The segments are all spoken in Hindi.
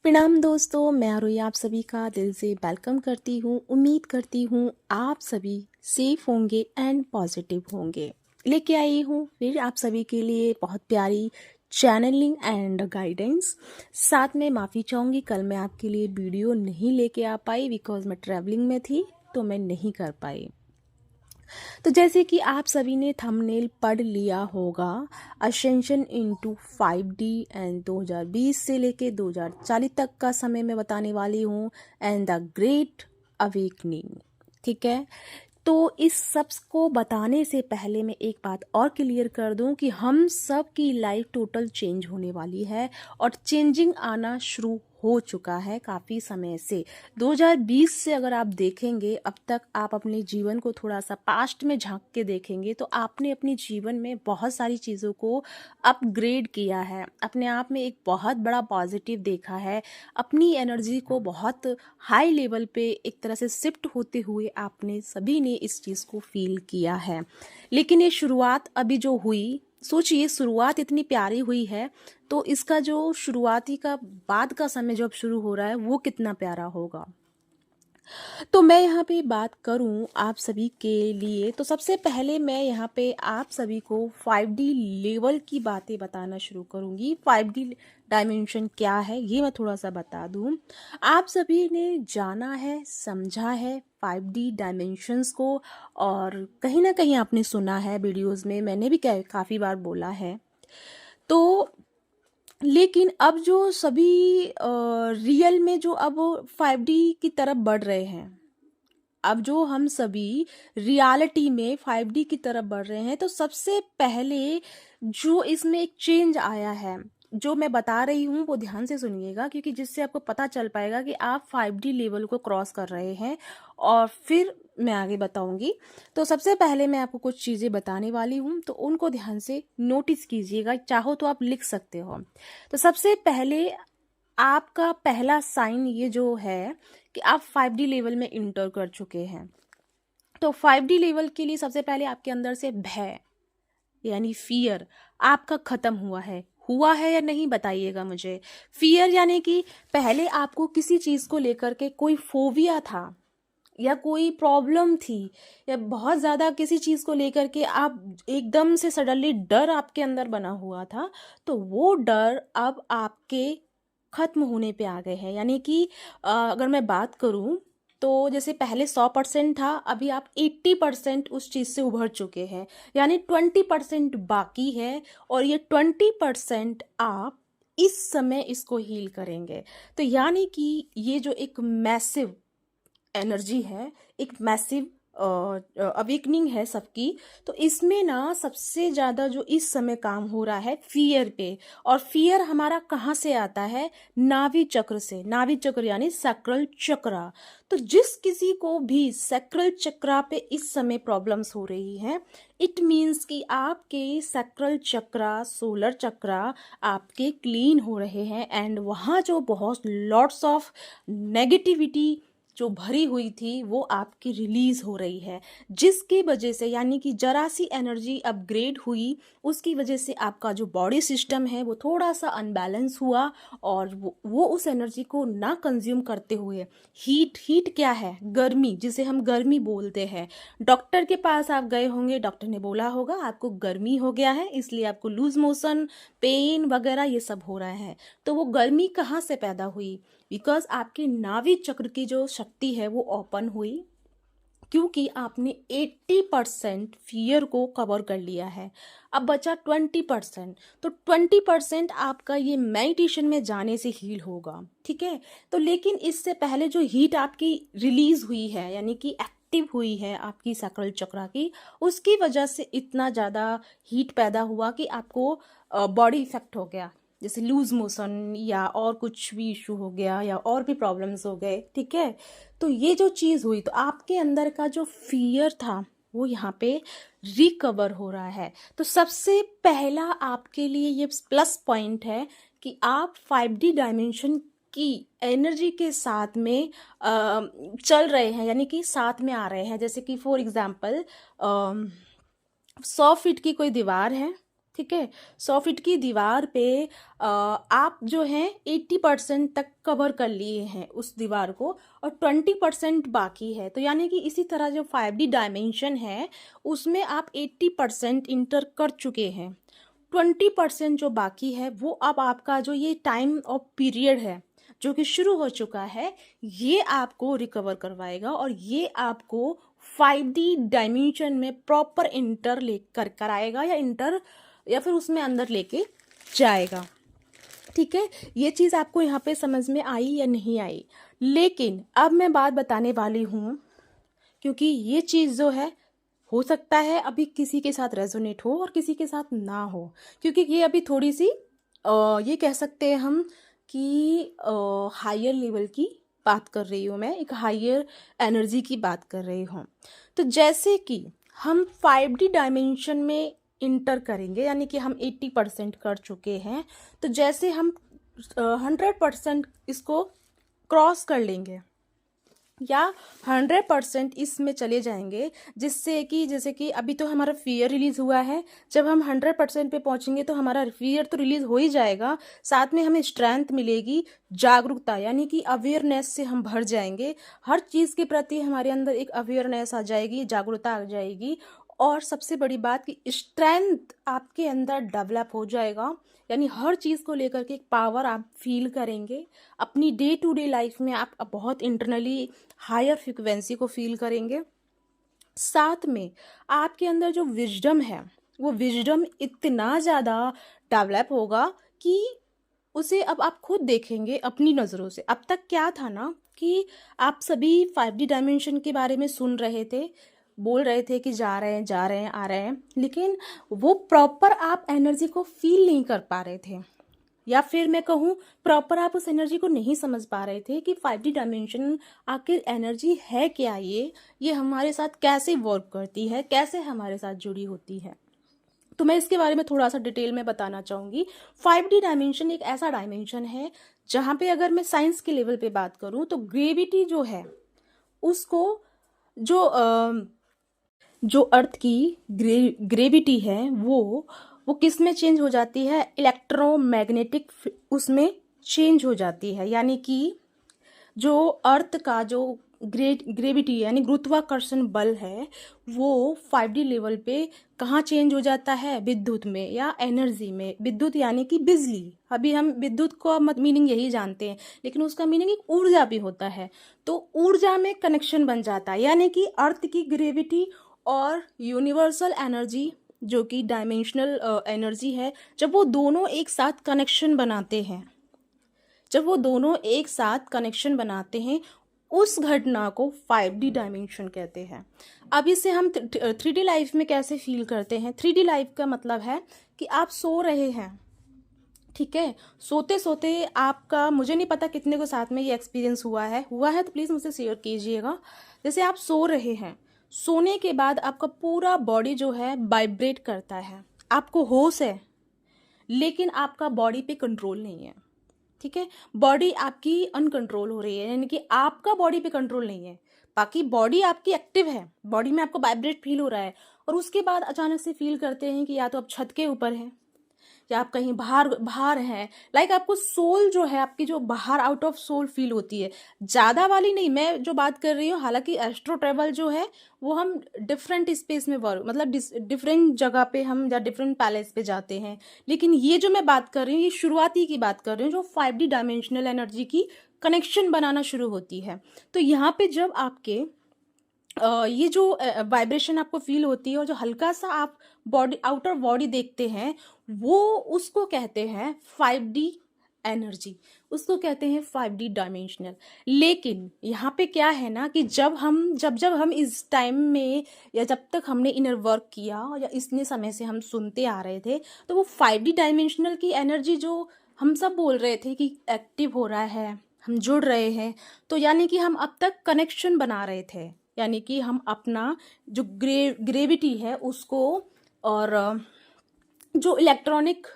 प्रणाम दोस्तों, मैं आरोही आप सभी का दिल से वेलकम करती हूँ। उम्मीद करती हूँ आप सभी सेफ होंगे एंड पॉजिटिव होंगे। लेके आई हूँ फिर आप सभी के लिए बहुत प्यारी चैनलिंग एंड गाइडेंस। साथ में माफ़ी चाहूँगी, कल मैं आपके लिए वीडियो नहीं लेके आ पाई बिकॉज मैं ट्रैवलिंग में थी तो मैं नहीं कर पाई। तो जैसे कि आप सभी ने थंबनेल पढ़ लिया होगा, असेंशन इनटू 5D एंड 2020 से लेके 2040 तक का समय मैं बताने वाली हूँ एंड द ग्रेट अवेकनिंग। ठीक है, तो इस सब को बताने से पहले मैं एक बात और क्लियर कर दूं कि हम सब की लाइफ टोटल चेंज होने वाली है और चेंजिंग आना शुरू हो चुका है काफ़ी समय से। 2020 से अगर आप देखेंगे, अब तक आप अपने जीवन को थोड़ा सा पास्ट में झांक के देखेंगे तो आपने अपने जीवन में बहुत सारी चीज़ों को अपग्रेड किया है, अपने आप में एक बहुत बड़ा पॉजिटिव देखा है, अपनी एनर्जी को बहुत हाई लेवल पे एक तरह से शिफ्ट होते हुए आपने सभी ने इस चीज़ को फील किया है। लेकिन ये शुरुआत अभी जो हुई, सोचिए शुरुआत इतनी प्यारी हुई है तो इसका जो शुरुआती का बाद का समय जो अब शुरू हो रहा है वो कितना प्यारा होगा। तो मैं यहाँ पे बात करूँ आप सभी के लिए, तो सबसे पहले मैं यहाँ पे आप सभी को 5D लेवल की बातें बताना शुरू करूँगी। 5D डायमेंशन क्या है ये मैं थोड़ा सा बता दूँ। आप सभी ने जाना है, समझा है 5D डायमेंशंस को, और कहीं ना कहीं आपने सुना है वीडियोस में, मैंने भी काफ़ी बार बोला है। तो लेकिन अब जो सभी रियल में जो अब 5D की तरफ बढ़ रहे हैं, अब जो हम सभी रियलिटी में 5D की तरफ बढ़ रहे हैं, तो सबसे पहले जो इसमें एक चेंज आया है जो मैं बता रही हूँ वो ध्यान से सुनिएगा, क्योंकि जिससे आपको पता चल पाएगा कि आप 5D लेवल को क्रॉस कर रहे हैं और फिर मैं आगे बताऊंगी। तो सबसे पहले मैं आपको कुछ चीज़ें बताने वाली हूँ, तो उनको ध्यान से नोटिस कीजिएगा, चाहो तो आप लिख सकते हो। तो सबसे पहले आपका पहला साइन ये जो है कि आप 5D लेवल में इंटर कर चुके हैं। तो 5D लेवल के लिए सबसे पहले आपके अंदर से भय यानी फियर आपका खत्म हुआ है या नहीं बताइएगा मुझे। फियर यानी कि पहले आपको किसी चीज़ को लेकर के कोई फोबिया था या कोई प्रॉब्लम थी या बहुत ज़्यादा किसी चीज़ को लेकर के आप एकदम से सडनली डर आपके अंदर बना हुआ था, तो वो डर अब आपके खत्म होने पे आ गए हैं। यानी कि अगर मैं बात करूं तो जैसे पहले 100% था, अभी आप 80% उस चीज़ से उभर चुके हैं, यानी 20% बाकी है और ये 20% आप इस समय इसको हील करेंगे। तो यानी कि ये जो एक मैसिव एनर्जी है, एक मैसिव अवेकनिंग है सबकी, तो इसमें ना सबसे ज़्यादा जो इस समय काम हो रहा है फियर पे। और फियर हमारा कहाँ से आता है? नाभि चक्र से। नाभि चक्र यानी सैक्रल चक्रा। तो जिस किसी को भी सैक्रल चक्रा पे इस समय प्रॉब्लम्स हो रही हैं, इट मीन्स कि आपके सैक्रल चक्रा, सोलर चक्रा आपके क्लीन हो रहे हैं एंड वहाँ जो बहुत लॉट्स ऑफ नेगेटिविटी जो भरी हुई थी वो आपकी रिलीज हो रही है, जिसकी वजह से यानी कि जरा सी एनर्जी अपग्रेड हुई, उसकी वजह से आपका जो बॉडी सिस्टम है वो थोड़ा सा अनबैलेंस हुआ और वो उस एनर्जी को ना कंज्यूम करते हुए हीट क्या है? गर्मी, जिसे हम गर्मी बोलते हैं। डॉक्टर के पास आप गए होंगे, डॉक्टर ने बोला होगा आपको गर्मी हो गया है, इसलिए आपको लूज मोशन, पेन वगैरह ये सब हो रहा है। तो वो गर्मी कहाँ से पैदा हुई? बिकॉज आपकी नाभि चक्र की जो शक्ति है वो ओपन हुई, क्योंकि आपने 80% फियर को कवर कर लिया है। अब बचा 20%, तो 20% आपका ये मेडिटेशन में जाने से हील होगा। ठीक है, तो लेकिन इससे पहले जो हीट आपकी रिलीज हुई है यानी कि एक्टिव हुई है आपकी सैक्रल चक्रा की, उसकी वजह से इतना ज़्यादा हीट पैदा हुआ कि आपको बॉडी इफेक्ट हो गया, जैसे लूज मोशन या और कुछ भी इशू हो गया या और भी प्रॉब्लम्स हो गए। ठीक है, तो ये जो चीज़ हुई तो आपके अंदर का जो फियर था वो यहाँ पे रिकवर हो रहा है। तो सबसे पहला आपके लिए ये प्लस पॉइंट है कि आप 5D डायमेंशन की एनर्जी के साथ में चल रहे हैं, यानी कि साथ में आ रहे हैं। जैसे कि फॉर एग्जाम्पल 100 फीट की कोई दीवार है, ठीक है। 100 फीट की दीवार पे आप जो है 80% तक कवर कर लिए हैं उस दीवार को, और 20% बाकी है। तो यानी कि इसी तरह जो 5D डायमेंशन है उसमें आप 80% इंटर कर चुके हैं। 20% जो बाकी है वो अब आपका जो ये टाइम ऑफ पीरियड है जो कि शुरू हो चुका है, ये आपको रिकवर करवाएगा और ये आपको 5D डायमेंशन में प्रॉपर इंटर ले कर कराएगा या फिर उसमें अंदर लेके जाएगा। ठीक है, ये चीज़ आपको यहाँ पे समझ में आई या नहीं आई? लेकिन अब मैं बात बताने वाली हूँ, क्योंकि ये चीज़ जो है हो सकता है अभी किसी के साथ रेजोनेट हो और किसी के साथ ना हो, क्योंकि ये अभी थोड़ी सी ये कह सकते हैं हम कि हायर लेवल की बात कर रही हूँ मैं, एक हायर एनर्जी की बात कर रही हूँ। तो जैसे कि हम 5D डायमेंशन में इंटर करेंगे, यानी कि हम 80% कर चुके हैं, तो जैसे हम 100% इसको क्रॉस कर लेंगे या 100% इसमें चले जाएंगे, जिससे कि जैसे कि अभी तो हमारा फियर रिलीज हुआ है, जब हम 100% पे पहुंचेंगे तो हमारा फियर तो रिलीज हो ही जाएगा, साथ में हमें स्ट्रेंथ मिलेगी, जागरूकता यानी कि अवेयरनेस से हम भर जाएंगे, हर चीज़ के प्रति हमारे अंदर एक अवेयरनेस आ जाएगी, जागरूकता आ जाएगी, और सबसे बड़ी बात कि स्ट्रेंथ आपके अंदर डेवलप हो जाएगा, यानी हर चीज़ को लेकर के एक पावर आप फील करेंगे। अपनी डे टू डे लाइफ में आप बहुत इंटरनली हायर फ्रिक्वेंसी को फील करेंगे। साथ में आपके अंदर जो विजडम है वो विजडम इतना ज़्यादा डेवलप होगा कि उसे अब आप खुद देखेंगे अपनी नज़रों से। अब तक क्या था ना कि आप सभी 5D डायमेंशन के बारे में सुन रहे थे, बोल रहे थे कि जा रहे हैं आ रहे हैं, लेकिन वो प्रॉपर आप एनर्जी को फील नहीं कर पा रहे थे, या फिर मैं कहूँ प्रॉपर आप उस एनर्जी को नहीं समझ पा रहे थे कि 5D डायमेंशन आखिर एनर्जी है क्या, ये हमारे साथ कैसे वर्क करती है, कैसे हमारे साथ जुड़ी होती है। तो मैं इसके बारे में थोड़ा सा डिटेल में बताना चाहूँगी। 5D डायमेंशन एक ऐसा डायमेंशन है जहाँ पे अगर मैं साइंस के लेवल पे बात करूँ तो ग्रेविटी जो है उसको जो अर्थ की ग्रेविटी है वो किस में चेंज हो जाती है, इलेक्ट्रोमैग्नेटिक उसमें चेंज हो जाती है। यानी कि जो अर्थ का जो ग्रेविटी यानी गुरुत्वाकर्षण बल है वो 5D लेवल पे कहाँ चेंज हो जाता है, विद्युत में या एनर्जी में। विद्युत यानी कि बिजली, अभी हम विद्युत को मीनिंग यही जानते हैं, लेकिन उसका मीनिंग एक ऊर्जा भी होता है। तो ऊर्जा में कनेक्शन बन जाता है, यानी कि अर्थ की ग्रेविटी और यूनिवर्सल एनर्जी जो कि डायमेंशनल एनर्जी है, जब वो दोनों एक साथ कनेक्शन बनाते हैं उस घटना को 5D डायमेंशन कहते हैं। अब इसे हम 3D लाइफ में कैसे फील करते हैं? 3D लाइफ का मतलब है कि आप सो रहे हैं, ठीक है, सोते सोते आपका, मुझे नहीं पता कितने को साथ में ये एक्सपीरियंस हुआ है तो प्लीज़ मुझसे शेयर कीजिएगा। जैसे आप सो रहे हैं, सोने के बाद आपका पूरा बॉडी जो है वाइब्रेट करता है, आपको होश है लेकिन आपका बॉडी पे कंट्रोल नहीं है, ठीक है, बॉडी आपकी अनकंट्रोल हो रही है, यानी कि आपका बॉडी पे कंट्रोल नहीं है, बाकी बॉडी आपकी एक्टिव है, बॉडी में आपको वाइब्रेट फील हो रहा है, और उसके बाद अचानक से फील करते हैं कि या तो आप छत के ऊपर हैं या आप कहीं बाहर हैं, लाइक आपको सोल जो है आपकी जो बाहर आउट ऑफ सोल फील होती है, ज़्यादा वाली नहीं मैं जो बात कर रही हूँ। हालांकि एस्ट्रो ट्रेवल जो है वो हम डिफरेंट स्पेस में मतलब डिफरेंट जगह पे हम या डिफरेंट पैलेस पे जाते हैं, लेकिन ये जो मैं बात कर रही हूँ ये शुरुआती की बात कर रही हूँ जो 5D डायमेंशनल एनर्जी की कनेक्शन बनाना शुरू होती है। तो यहाँ पे जब आपके ये जो वाइब्रेशन आपको फील होती है और जो हल्का सा आप बॉडी आउटर बॉडी देखते हैं वो उसको कहते हैं 5D एनर्जी, उसको कहते हैं 5D डायमेंशनल। लेकिन यहाँ पे क्या है ना कि जब हम इस टाइम में या जब तक हमने इनर वर्क किया या इतने समय से हम सुनते आ रहे थे, तो वो 5D डायमेंशनल की एनर्जी जो हम सब बोल रहे थे कि एक्टिव हो रहा है, हम जुड़ रहे हैं, तो यानी कि हम अब तक कनेक्शन बना रहे थे, यानी कि हम अपना जो ग्रेविटी है उसको और जो इलेक्ट्रॉनिक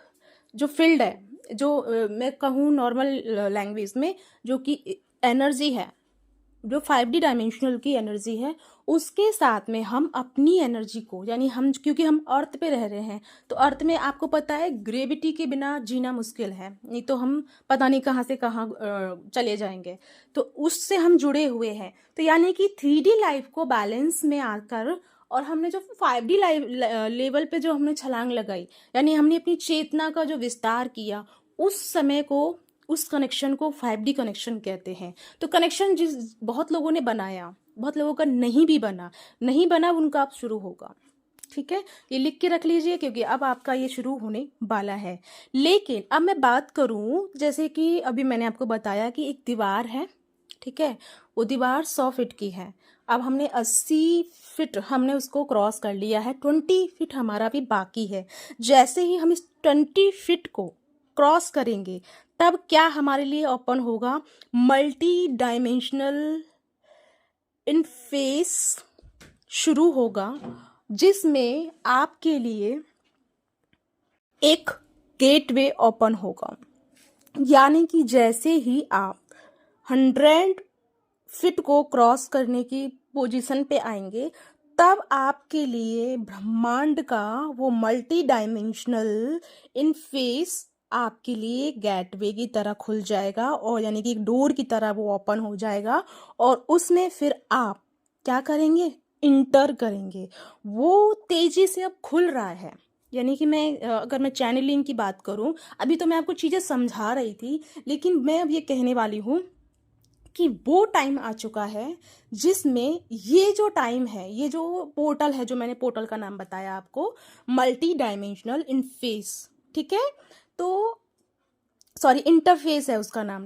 जो फील्ड है जो मैं कहूँ नॉर्मल लैंग्वेज में जो कि एनर्जी है जो 5D डायमेंशनल की एनर्जी है उसके साथ में हम अपनी एनर्जी को, यानी हम क्योंकि हम अर्थ पे रह रहे हैं, तो अर्थ में आपको पता है ग्रेविटी के बिना जीना मुश्किल है, नहीं तो हम पता नहीं कहाँ से कहाँ चले जाएंगे, तो उससे हम जुड़े हुए हैं। तो यानी कि 3D लाइफ को बैलेंस में आकर और हमने जो 5D लेवल पे जो हमने छलांग लगाई, यानी हमने अपनी चेतना का जो विस्तार किया, उस समय को, उस कनेक्शन को 5D कनेक्शन कहते हैं। तो कनेक्शन जिस बहुत लोगों ने बनाया, बहुत लोगों का नहीं बना उनका अब शुरू होगा। ठीक है, ये लिख के रख लीजिए क्योंकि अब आपका ये शुरू होने वाला है। लेकिन अब मैं बात करूं, जैसे कि अभी मैंने आपको बताया कि एक दीवार है, ठीक है, वो दीवार 100 फीट की है। अब हमने 80 फीट हमने उसको क्रॉस कर लिया है, 20 फीट हमारा भी बाकी है। जैसे ही हम इस 20 फीट को क्रॉस करेंगे तब क्या हमारे लिए ओपन होगा, मल्टी डायमेंशनल इंटरफेस शुरू होगा, जिसमें आपके लिए एक गेटवे ओपन होगा। यानी कि जैसे ही आप 100 फीट को क्रॉस करने की पोजीशन पे आएंगे, तब आपके लिए ब्रह्मांड का वो मल्टी डायमेंशनल इंटरफेस आपके लिए गेटवे की तरह खुल जाएगा, और यानी कि एक डोर की तरह वो ओपन हो जाएगा, और उसमें फिर आप क्या करेंगे, इंटर करेंगे। वो तेजी से अब खुल रहा है। यानी कि अगर मैं चैनलिंग की बात करूं, अभी तो मैं आपको चीज़ें समझा रही थी, लेकिन मैं अब ये कहने वाली हूँ कि वो टाइम आ चुका है जिसमें ये जो टाइम है, ये जो पोर्टल है, जो मैंने पोर्टल का नाम बताया आपको, मल्टी डायमेंशनल इंटरफेस, ठीक है, तो सॉरी इंटरफेस है उसका नाम।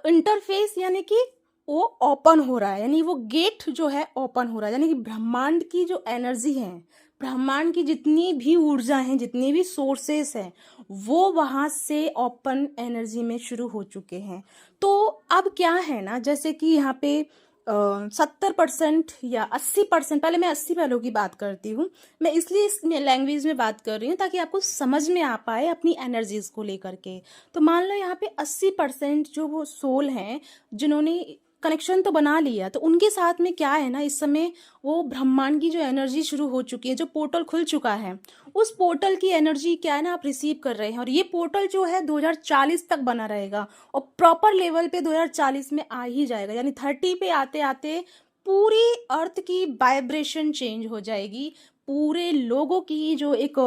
इंटरफेस यानी कि वो ओपन हो रहा है, यानी वो गेट जो है ओपन हो रहा है, यानी कि ब्रह्मांड की जो एनर्जी है, ब्रह्मांड की जितनी भी ऊर्जा हैं, जितनी भी सोर्सेस हैं, वो वहाँ से ओपन एनर्जी में शुरू हो चुके हैं। तो अब क्या है ना, जैसे कि यहाँ पे 70% या 80%, पहले मैं 80 वालों की बात करती हूँ, मैं इसलिए इस लैंग्वेज में बात कर रही हूँ ताकि आपको समझ में आ पाए अपनी एनर्जीज को लेकर के। तो मान लो यहाँ पे 80% जो वो सोल हैं जिन्होंने कनेक्शन तो बना लिया, तो उनके साथ में क्या है ना, इस समय वो ब्रह्मांड की जो एनर्जी शुरू हो चुकी है, जो पोर्टल खुल चुका है, उस पोर्टल की एनर्जी क्या है ना, आप रिसीव कर रहे हैं। और ये पोर्टल जो है 2040 तक बना रहेगा, और प्रॉपर लेवल पे 2040 में आ ही जाएगा, यानी 30 पे आते आते पूरी अर्थ की वाइब्रेशन चेंज हो जाएगी। पूरे लोगों की जो एक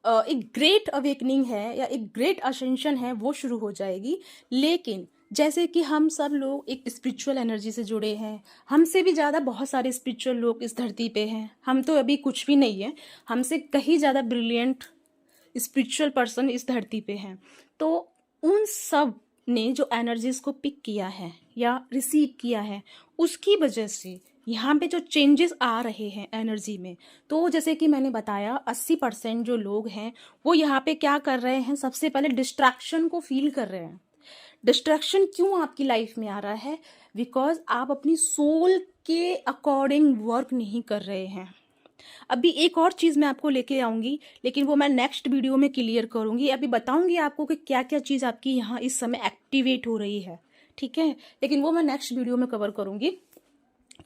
ग्रेट अवेकनिंग है या एक ग्रेट असेंशन है, वो शुरू हो जाएगी। लेकिन जैसे कि हम सब लोग एक स्पिरिचुअल एनर्जी से जुड़े हैं, हमसे भी ज़्यादा बहुत सारे स्पिरिचुअल लोग इस धरती पे हैं, हम तो अभी कुछ भी नहीं है, हमसे कहीं ज़्यादा ब्रिलियंट स्पिरिचुअल पर्सन इस धरती पे हैं। तो उन सब ने जो एनर्जीज को पिक किया है या रिसीव किया है, उसकी वजह से यहाँ पे जो चेंजेस आ रहे हैं एनर्जी में, तो जैसे कि मैंने बताया 80% जो लोग हैं वो यहाँ पे क्या कर रहे हैं, सबसे पहले डिस्ट्रैक्शन को फील कर रहे हैं। डिस्ट्रैक्शन क्यों आपकी लाइफ में आ रहा है, बिकॉज आप अपनी सोल के अकॉर्डिंग वर्क नहीं कर रहे हैं। अभी एक और चीज़ मैं आपको लेके आऊँगी, लेकिन वो मैं नेक्स्ट वीडियो में क्लियर करूँगी। अभी बताऊँगी आपको कि क्या क्या चीज़ आपकी यहाँ इस समय एक्टिवेट हो रही है, ठीक है, लेकिन वो मैं नेक्स्ट वीडियो में कवर करूँगी।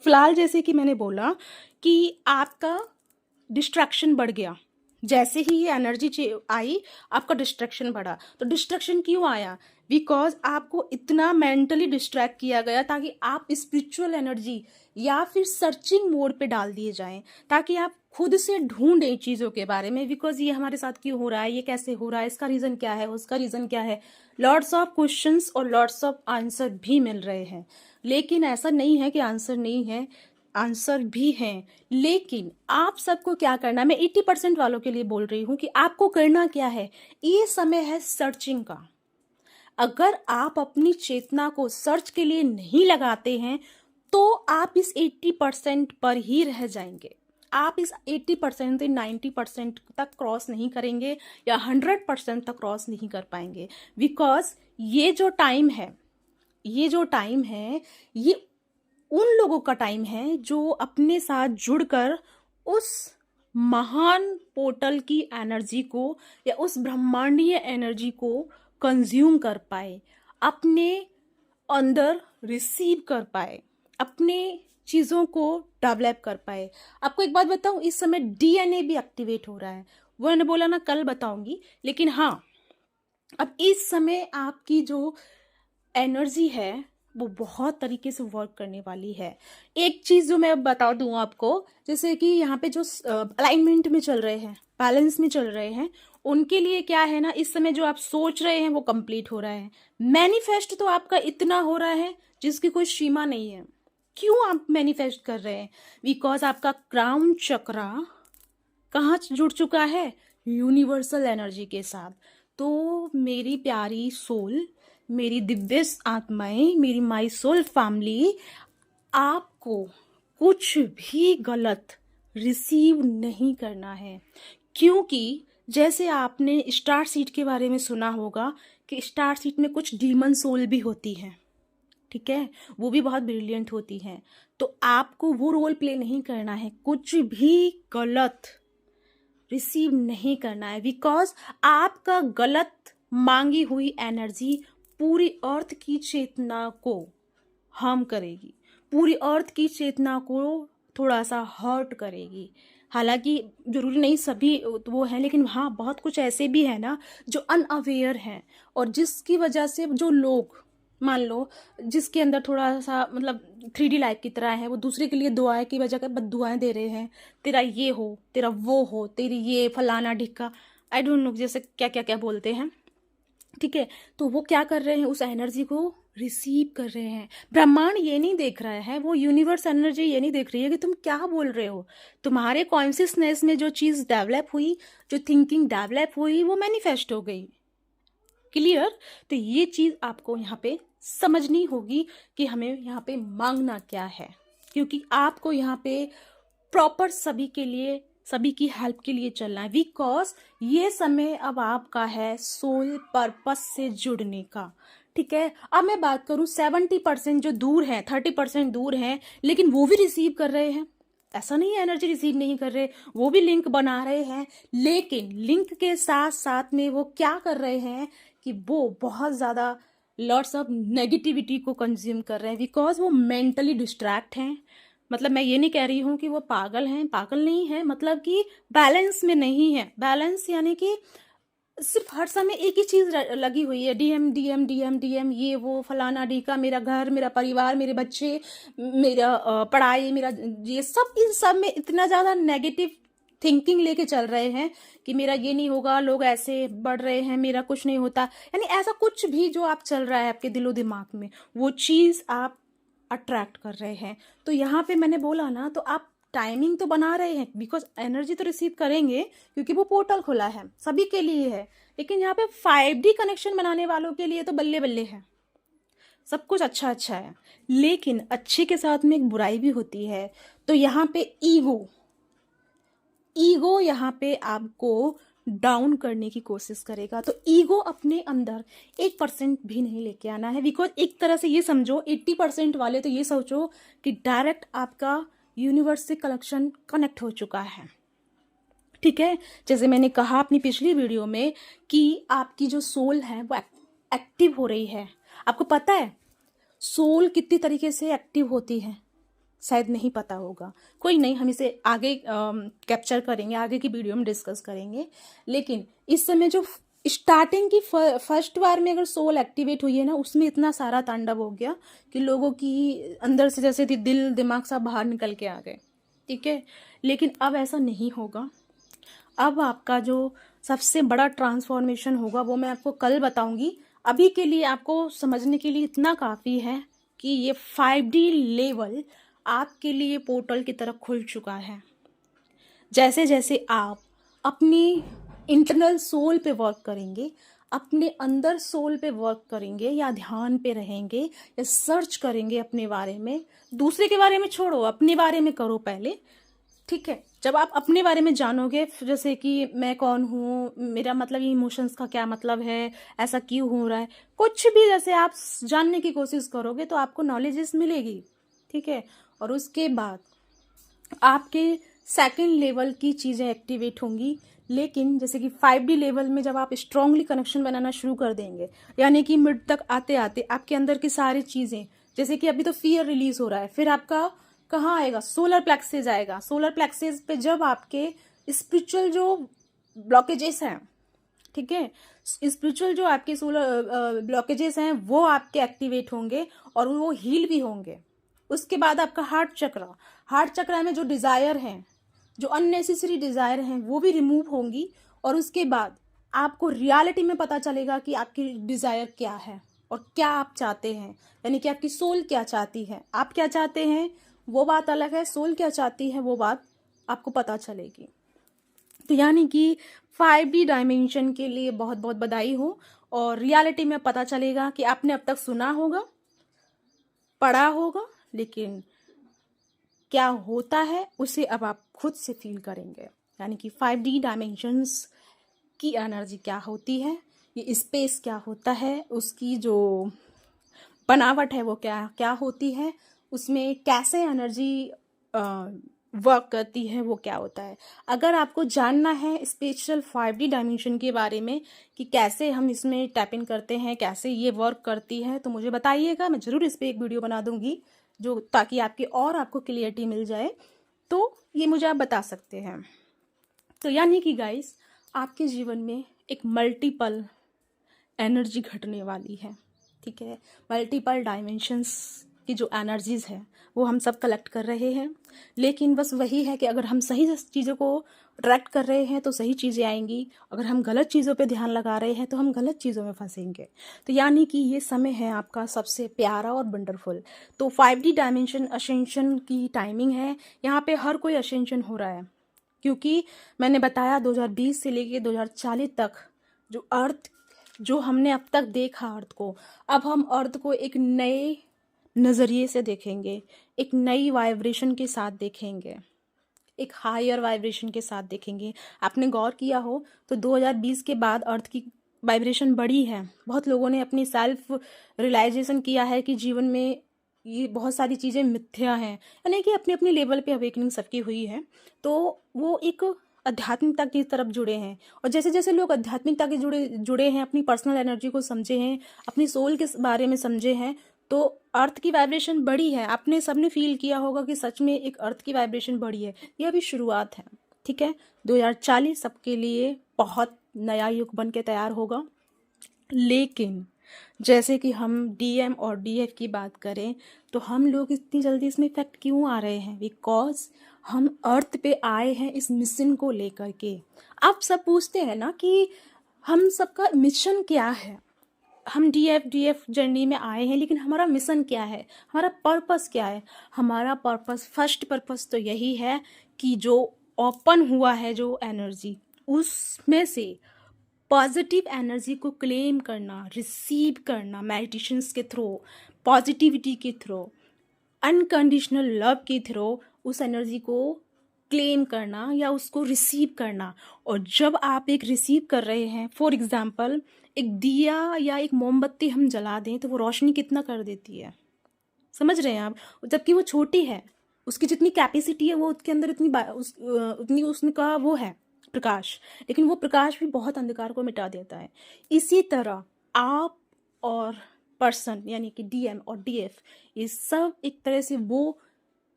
फिलहाल जैसे कि मैंने बोला कि आपका डिस्ट्रैक्शन बढ़ गया, जैसे ही ये एनर्जी आई आपका डिस्ट्रैक्शन बढ़ा। तो डिस्ट्रैक्शन क्यों आया, बिकॉज आपको इतना मेंटली डिस्ट्रैक्ट किया गया ताकि आप स्पिरिचुअल एनर्जी या फिर सर्चिंग मोड पे डाल दिए जाएं, ताकि आप खुद से ढूंढें चीज़ों के बारे में, बिकॉज ये हमारे साथ क्यों हो रहा है, ये कैसे हो रहा है, इसका रीज़न क्या है, उसका रीज़न क्या है। लॉट्स ऑफ क्वेश्चंस और लॉट्स ऑफ आंसर भी मिल रहे हैं, लेकिन ऐसा नहीं है कि आंसर नहीं है, आंसर भी हैं। लेकिन आप सबको क्या करना, मैं 80% वालों के लिए बोल रही हूँ कि आपको करना क्या है, ये समय है सर्चिंग का। अगर आप अपनी चेतना को सर्च के लिए नहीं लगाते हैं तो आप इस 80% पर ही रह जाएंगे। आप इस 80% से 90% तक क्रॉस नहीं करेंगे या 100% तक क्रॉस नहीं कर पाएंगे, बिकॉज ये जो टाइम है, ये उन लोगों का टाइम है जो अपने साथ जुड़कर उस महान पोर्टल की एनर्जी को या उस ब्रह्मांडीय एनर्जी को कंज्यूम कर पाए, अपने अंदर रिसीव कर पाए, अपने चीज़ों को डेवलप कर पाए। आपको एक बात बताऊं, इस समय डीएनए भी एक्टिवेट हो रहा है। वो मैंने बोला ना कल बताऊंगी, लेकिन हाँ, अब इस समय आपकी जो एनर्जी है वो बहुत तरीके से वर्क करने वाली है। एक चीज़ जो मैं अब बता दूं आपको, जैसे कि यहाँ पे जो अलाइनमेंट में चल रहे हैं, बैलेंस में चल रहे हैं, उनके लिए क्या है ना, इस समय जो आप सोच रहे हैं वो कंप्लीट हो रहा है। मैनिफेस्ट तो आपका इतना हो रहा है जिसकी कोई सीमा नहीं है। क्यों आप मैनिफेस्ट कर रहे हैं? बिकॉज आपका क्राउन चक्रा कहाँ जुड़ चुका है? यूनिवर्सल एनर्जी के साथ। तो मेरी प्यारी सोल, मेरी दिव्य आत्माएं, मेरी माई सोल फैमिली, आपको कुछ भी गलत रिसीव नहीं करना है। क्योंकि जैसे आपने स्टार सीड के बारे में सुना होगा कि स्टार सीड में कुछ डीमन सोल भी होती हैं, ठीक है, वो भी बहुत ब्रिलियंट होती हैं। तो आपको वो रोल प्ले नहीं करना है, कुछ भी गलत रिसीव नहीं करना है। बिकॉज आपका गलत मांगी हुई एनर्जी पूरी अर्थ की चेतना को हार्म करेगी, पूरी अर्थ की चेतना को थोड़ा सा हर्ट करेगी। हालांकि जरूरी नहीं सभी वो हैं, लेकिन हाँ बहुत कुछ ऐसे भी हैं ना जो अनअवेयर हैं, और जिसकी वजह से जो लोग, मान लो जिसके अंदर थोड़ा सा मतलब 3D लाइफ की तरह है, वो दूसरे के लिए दुआएं की वजह बद दुआएं दे रहे हैं, तेरा ये हो, तेरा वो हो, तेरी ये फलाना ढिक्का, आई डोंट नो जैसे क्या क्या क्या बोलते हैं, ठीक है। तो वो क्या कर रहे हैं, उस एनर्जी को रिसीव कर रहे हैं। ब्रह्मांड ये नहीं देख रहा है, वो यूनिवर्स एनर्जी ये नहीं देख रही है कि तुम क्या बोल रहे हो। तुम्हारे कॉन्शियसनेस में जो चीज़ डेवलप हुई, जो थिंकिंग डेवलप हुई, वो मैनिफेस्ट हो गई। क्लियर? तो ये चीज़ आपको यहाँ पे समझनी होगी कि हमें यहाँ पे मांगना क्या है, क्योंकि आपको यहाँ पे प्रॉपर सभी के लिए, सभी की हेल्प के लिए चलना है। बिकॉज ये समय अब आपका है सोल पर्पस से जुड़ने का, ठीक है। अब मैं बात करूं 70% जो दूर हैं, 30% दूर हैं, लेकिन वो भी रिसीव कर रहे हैं। ऐसा नहीं है एनर्जी रिसीव नहीं कर रहे, वो भी लिंक बना रहे हैं, लेकिन लिंक के साथ साथ में वो क्या कर रहे हैं कि वो बहुत ज़्यादा लॉट्स ऑफ नेगेटिविटी को कंज्यूम कर रहे हैं। बिकॉज वो मेंटली डिस्ट्रैक्ट हैं। मतलब मैं ये नहीं कह रही हूँ कि वो पागल हैं, पागल नहीं है, मतलब कि बैलेंस में नहीं है। बैलेंस यानी कि सिर्फ हर समय एक ही चीज लगी हुई है, डीएम डीएम डीएम डीएम, ये वो फलाना ढीका, मेरा घर, मेरा परिवार, मेरे बच्चे, मेरा पढ़ाई, मेरा ये सब, इन सब में इतना ज्यादा नेगेटिव थिंकिंग लेके चल रहे हैं कि मेरा ये नहीं होगा, लोग ऐसे बढ़ रहे हैं, मेरा कुछ नहीं होता। यानी ऐसा कुछ भी जो आप चल रहा है आपके दिलो दिमाग में, वो चीज आप अट्रैक्ट कर रहे हैं। तो यहाँ पे मैंने बोला ना, तो आप टाइमिंग तो बना रहे हैं, बिकॉज एनर्जी तो रिसीव करेंगे, क्योंकि वो पोर्टल खुला है, सभी के लिए है। लेकिन यहाँ पे 5D कनेक्शन बनाने वालों के लिए तो बल्ले बल्ले है, सब कुछ अच्छा अच्छा है, लेकिन अच्छे के साथ में एक बुराई भी होती है। तो यहाँ पे ईगो यहाँ पे आपको डाउन करने की कोशिश करेगा। तो ईगो अपने अंदर 1% भी नहीं लेके आना है। बिकॉज एक तरह से ये समझो, 80% वाले तो ये सोचो कि डायरेक्ट आपका यूनिवर्स से कनेक्ट हो चुका है, ठीक है। जैसे मैंने कहा अपनी पिछली वीडियो में कि आपकी जो सोल है वो एक्टिव हो रही है। आपको पता है सोल कितनी तरीके से एक्टिव होती है? शायद नहीं पता होगा, कोई नहीं, हम इसे आगे कैप्चर करेंगे, आगे की वीडियो में डिस्कस करेंगे। लेकिन इस समय जो स्टार्टिंग की फर्स्ट बार में अगर सोल एक्टिवेट हुई है ना, उसमें इतना सारा तांडव हो गया कि लोगों की अंदर से जैसे दिल दिमाग सब बाहर निकल के आ गए, ठीक है। लेकिन अब ऐसा नहीं होगा। अब आपका जो सबसे बड़ा ट्रांसफॉर्मेशन होगा वो मैं आपको कल बताऊंगी। अभी के लिए आपको समझने के लिए इतना काफ़ी है कि ये 5D लेवल आपके लिए पोर्टल की तरफ खुल चुका है। जैसे जैसे आप अपनी इंटरनल सोल पे वर्क करेंगे, अपने अंदर सोल पे वर्क करेंगे, या ध्यान पे रहेंगे, या सर्च करेंगे अपने बारे में, दूसरे के बारे में छोड़ो, अपने बारे में करो पहले, ठीक है। जब आप अपने बारे में जानोगे, जैसे कि मैं कौन हूँ, मेरा मतलब ये इमोशंस का क्या मतलब है, ऐसा क्यों हो रहा है, कुछ भी जैसे आप जानने की कोशिश करोगे तो आपको नॉलेजेस मिलेगी, ठीक है। और उसके बाद आपके सेकंड लेवल की चीज़ें एक्टिवेट होंगी, लेकिन जैसे कि 5D लेवल में जब आप स्ट्रांगली कनेक्शन बनाना शुरू कर देंगे, यानी कि मिड तक आते आते आपके अंदर की सारी चीज़ें, जैसे कि अभी तो फियर रिलीज हो रहा है, फिर आपका कहाँ आएगा, सोलर प्लेक्सेस आएगा। सोलर प्लेक्सेस पे जब आपके स्पिरिचुअल जो ब्लॉकेजेस हैं, ठीक है, स्पिरिचुअल जो आपके सोलर ब्लॉकेजेस हैं वो आपके एक्टिवेट होंगे और वो हील भी होंगे। उसके बाद आपका हार्ट चक्र में जो डिज़ायर हैं, जो अननेसेसरी डिज़ायर हैं, वो भी रिमूव होंगी। और उसके बाद आपको रियलिटी में पता चलेगा कि आपकी डिज़ायर क्या है और क्या आप चाहते हैं, यानी कि आपकी सोल क्या चाहती है। आप क्या चाहते हैं वो बात अलग है, सोल क्या चाहती है वो बात आपको पता चलेगी। तो यानी कि 5D डायमेंशन के लिए बहुत बहुत बधाई हो। और रियलिटी में पता चलेगा कि आपने अब तक सुना होगा, पढ़ा होगा, लेकिन क्या होता है उसे अब आप खुद से फील करेंगे। यानी कि 5D डायमेंशंस की एनर्जी क्या होती है, ये स्पेस क्या होता है, उसकी जो बनावट है वो क्या क्या होती है, उसमें कैसे एनर्जी वर्क करती है, वो क्या होता है। अगर आपको जानना है स्पेशल 5D डायमेंशन के बारे में कि कैसे हम इसमें टैप इन करते हैं, कैसे ये वर्क करती है, तो मुझे बताइएगा, मैं ज़रूर इस पर एक वीडियो बना दूंगी जो ताकि आपको क्लियरिटी मिल जाए। तो ये मुझे आप बता सकते हैं। तो यानी कि गाइस, आपके जीवन में एक मल्टीपल एनर्जी घटने वाली है, ठीक है। मल्टीपल डायमेंशंस की जो एनर्जीज है वो हम सब कलेक्ट कर रहे हैं। लेकिन बस वही है कि अगर हम सही चीज़ों को अट्रैक्ट कर रहे हैं तो सही चीज़ें आएंगी, अगर हम गलत चीज़ों पे ध्यान लगा रहे हैं तो हम गलत चीज़ों में फंसेंगे। तो यानी कि ये समय है आपका सबसे प्यारा और वंडरफुल। तो 5D डायमेंशन असेंशन की टाइमिंग है, यहाँ पे हर कोई असेंशन हो रहा है, क्योंकि मैंने बताया 2020 से लेके 2040 तक जो हमने अब तक देखा अर्थ को, अब हम अर्थ को एक नए नज़रिए से देखेंगे, एक नई वाइब्रेशन के साथ देखेंगे, एक हायर वाइब्रेशन के साथ देखेंगे। आपने गौर किया हो तो 2020 के बाद अर्थ की वाइब्रेशन बढ़ी है। बहुत लोगों ने अपनी सेल्फ रियलाइजेशन किया है कि जीवन में ये बहुत सारी चीज़ें मिथ्या हैं, यानी कि अपने अपने लेवल पे अवेकनिंग सबकी हुई है। तो वो एक आध्यात्मिकता की तरफ जुड़े हैं, और जैसे जैसे लोग आध्यात्मिकता के जुड़े हैं, अपनी पर्सनल एनर्जी को समझे हैं, अपनी सोल के बारे में समझे हैं, तो अर्थ की वाइब्रेशन बढ़ी है। आपने सबने फील किया होगा कि सच में एक अर्थ की वाइब्रेशन बढ़ी है। ये अभी शुरुआत है, ठीक है। 2040 सबके लिए बहुत नया युग बन के तैयार होगा। लेकिन जैसे कि हम DM और DF की बात करें तो हम लोग इतनी जल्दी इसमें इफेक्ट क्यों आ रहे हैं, बिकॉज हम अर्थ पे आए हैं इस मिशन को लेकर के। आप सब पूछते हैं ना कि हम सबका मिशन क्या है, हम DF जर्नी में आए हैं, लेकिन हमारा मिशन क्या है, हमारा पर्पस क्या है। हमारा पर्पस, फर्स्ट पर्पस तो यही है कि जो ओपन हुआ है जो एनर्जी, उसमें से पॉजिटिव एनर्जी को क्लेम करना, रिसीव करना, मेडिटेशंस के थ्रू, पॉजिटिविटी के थ्रू, अनकंडीशनल लव के थ्रू उस एनर्जी को क्लेम करना या उसको रिसीव करना। और जब आप एक रिसीव कर रहे हैं, फॉर एग्जांपल एक दिया या एक मोमबत्ती हम जला दें तो वो रोशनी कितना कर देती है, समझ रहे हैं आप, जबकि वो छोटी है, उसकी जितनी कैपेसिटी है वो उसके अंदर उतनी उसका वो है प्रकाश, लेकिन वो प्रकाश भी बहुत अंधकार को मिटा देता है। इसी तरह आप और पर्सन यानी कि DM और DF, ये सब एक तरह से वो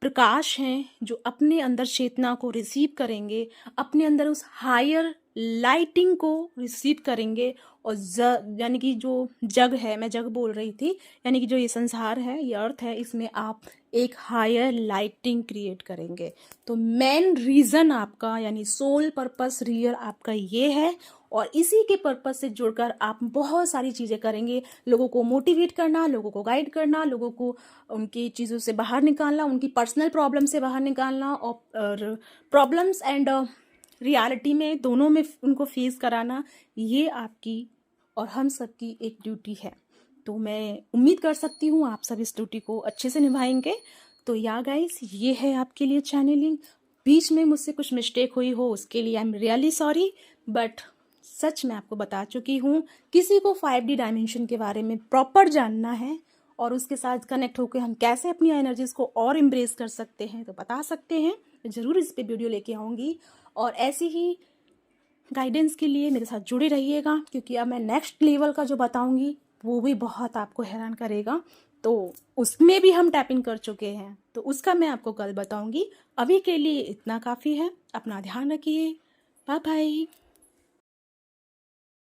प्रकाश हैं जो अपने अंदर चेतना को रिसीव करेंगे, अपने अंदर उस हायर लाइटिंग को रिसीव करेंगे। और यानी कि जो जग है, मैं जग बोल रही थी, यानी कि जो ये संसार है, ये अर्थ है, इसमें आप एक हायर लाइटिंग क्रिएट करेंगे। तो मेन रीज़न आपका यानी सोल पर्पस रियल आपका ये है, और इसी के पर्पस से जुड़कर आप बहुत सारी चीज़ें करेंगे। लोगों को मोटिवेट करना, लोगों को गाइड करना, लोगों को उनकी चीज़ों से बाहर निकालना, उनकी पर्सनल प्रॉब्लम से बाहर निकालना, और प्रॉब्लम्स एंड रियलिटी में दोनों में उनको फेस कराना, ये आपकी और हम सबकी एक ड्यूटी है। तो मैं उम्मीद कर सकती हूँ आप सब इस ड्यूटी को अच्छे से निभाएंगे। तो या गाइस, ये है आपके लिए चैनलिंग। बीच में मुझसे कुछ मिस्टेक हुई हो उसके लिए I am really sorry, but सच मैं आपको बता चुकी हूँ। किसी को 5D डायमेंशन के बारे में प्रॉपर जानना है और उसके साथ कनेक्ट होकर हम कैसे अपनी एनर्जीज को और एम्ब्रेस कर सकते हैं तो बता सकते हैं, ज़रूर इस पे वीडियो लेके आऊँगी। और ऐसी ही गाइडेंस के लिए मेरे साथ जुड़े रहिएगा, क्योंकि अब मैं नेक्स्ट लेवल का जो बताऊंगी वो भी बहुत आपको हैरान करेगा। तो उसमें भी हम टैपिंग कर चुके हैं, तो उसका मैं आपको कल बताऊंगी। अभी के लिए इतना काफ़ी है। अपना ध्यान रखिए। Bye bye.